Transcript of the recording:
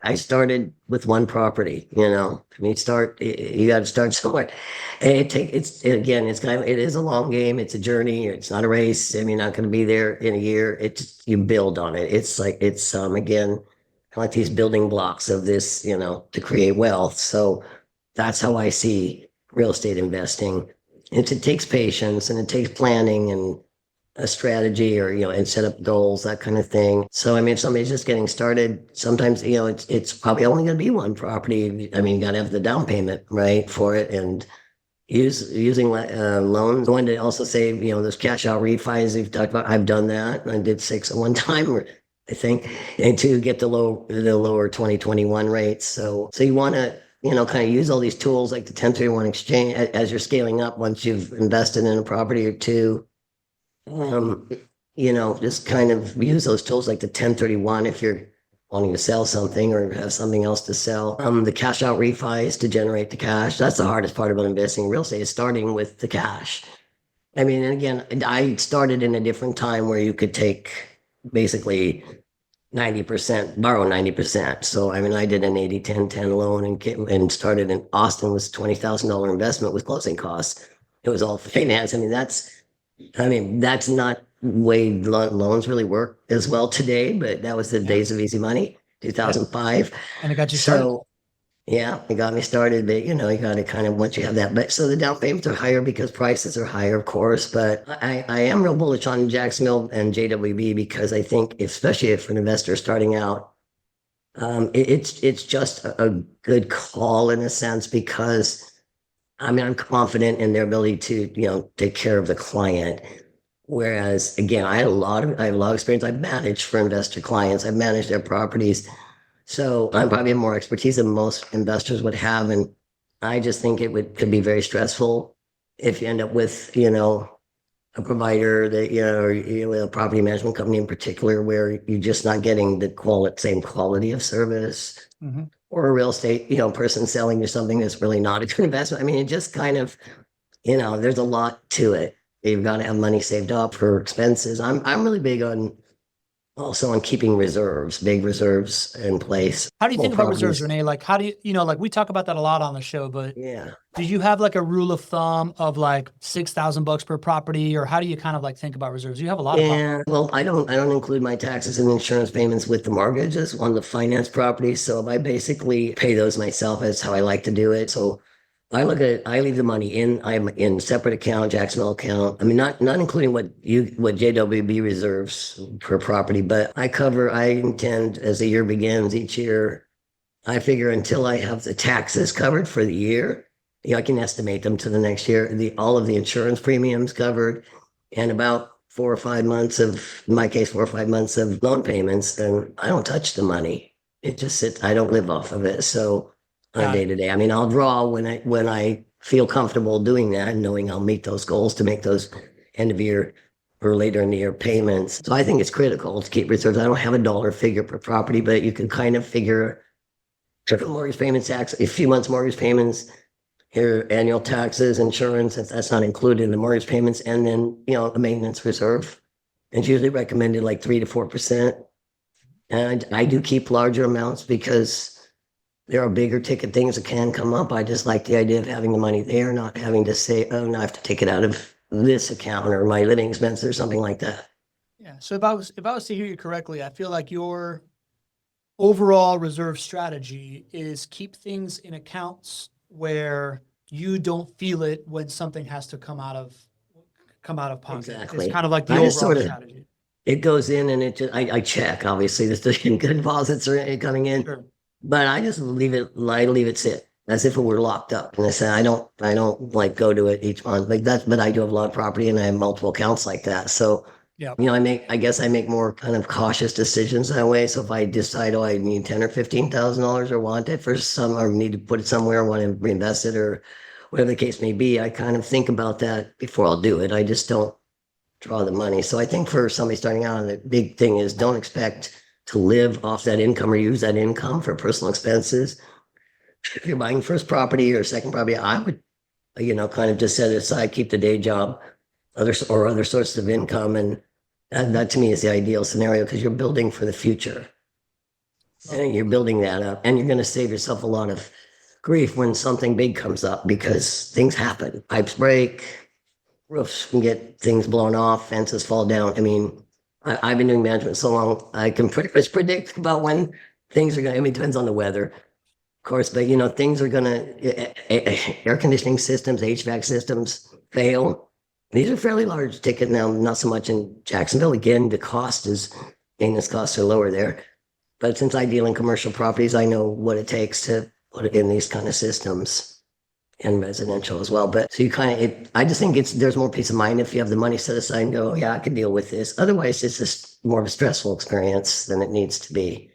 I started with one property, I mean, you got to start somewhere. And again, it is a long game. It's a journey. It's not a race. I mean, you're not going to be there in a year. You build on it. Again, like these building blocks of this, to create wealth. So that's how I see real estate investing. It takes patience and it takes planning and a strategy or and set up goals, that kind of thing. So I mean, if somebody's just getting started, sometimes it's probably only going to be one property. I mean, you got to have the down payment right for it, and using loans. I wanted to also say, those cash out refis you've talked about. I've done that. I did 6 at one time, I think, and to get the lower 2021 rates. So you want to kind of use all these tools like the 1031 exchange as you're scaling up. Once you've invested in a property or two, um, just kind of use those tools like the 1031 if you're wanting to sell something or have something else to sell. The cash out refis to generate the cash. That's the hardest part about investing in real estate, is starting with the cash. I mean, and again, I started in a different time where you could take basically 90%, borrow 90%. So, I mean, I did an 80-10-10 loan and started in Austin with $20,000 investment with closing costs. It was all finance. I mean, that's not way loans really work as well today, but that was the Yeah. days of easy money, 2005. And it got you started. So yeah, it got me started. But you got to kind of, once you have that. But so the down payments are higher because prices are higher, of course. But I am real bullish on Jacksonville and JWB because I think, especially if an investor starting out, it's just a good call in a sense because I mean, I'm confident in their ability to, take care of the client. Whereas again, I have a lot of experience. I've managed for investor clients. I've managed their properties. So I probably have more expertise than most investors would have. And I just think could be very stressful if you end up with, a provider that, or a property management company in particular, where you're just not getting the same quality of service, Mm-hmm. or a real estate, person selling you something that's really not a good investment. I mean, it just kind of, there's a lot to it. You've got to have money saved up for expenses. I'm really big on also on keeping big reserves in place. How do you Well, think about reserves, properties. Renee? Like, how do like we talk about that a lot on the show, but Yeah. do you have like a rule of thumb of like $6,000 per property, or how do you kind of like think about reserves? You have a lot of property. Yeah. Well, I don't include my taxes and insurance payments with the mortgages on the finance property. So I basically pay those myself. That's how I like to do it. So I leave the money I'm in separate account, Jacksonville account. I mean, not including what JWB reserves per property, but I intend, as the year begins each year, I figure until I have the taxes covered for the year, I can estimate them to the next year, all of the insurance premiums covered, and about 4 or 5 months in my case, 4 or 5 months of loan payments, then I don't touch the money. It just sits, I don't live off of it. So on a Got day it. to day, I mean, I'll draw when I feel comfortable doing that and knowing I'll meet those goals to make those end of year or later in the year payments. So I think it's critical to keep reserves. I don't have a dollar figure per property, but you can kind of figure mortgage payments, tax, a few months mortgage payments, your annual taxes, insurance, if that's not included in the mortgage payments, and then, a maintenance reserve. It's usually recommended like 3 to 4%. And I do keep larger amounts because there are bigger ticket things that can come up. I just like the idea of having the money there, not having to say, oh, no, I have to take it out of this account or my living expenses or something like that. Yeah. So if I was to hear you correctly, I feel like your overall reserve strategy is keep things in accounts where you don't feel it when something has to come out of pocket. It's Exactly. kind of like the I just overall sort of, strategy. it goes in and I check, obviously, there's good deposits are coming in. Sure. But I leave it sit as if it were locked up. And I say, I don't like go to it each month like that, but I do have a lot of property and I have multiple accounts like that. So, Yeah. I guess I make more kind of cautious decisions that way. So if I decide, oh, I need 10 or $15,000 or want it for some, or need to put it somewhere, want to reinvest it or whatever the case may be, I kind of think about that before I'll do it. I just don't draw the money. So I think for somebody starting out, the big thing is don't expect to live off that income or use that income for personal expenses. If you're buying first property or second property, I would, kind of just set it aside, keep the day job, other sources of income. And that to me is the ideal scenario because you're building for the future. And you're building that up, and you're going to save yourself a lot of grief when something big comes up because things happen. Pipes break, roofs can get things blown off, fences fall down. I mean, I've been doing management so long, I can pretty much predict about when things are going to, I mean, it depends on the weather, of course, but things are going to, air conditioning systems, HVAC systems fail. These are fairly large ticket now, not so much in Jacksonville. Again, maintenance costs are lower there. But since I deal in commercial properties, I know what it takes to put it in these kind of systems and residential as well. But so I just think there's more peace of mind if you have the money set aside and go, yeah, I can deal with this. Otherwise, it's just more of a stressful experience than it needs to be.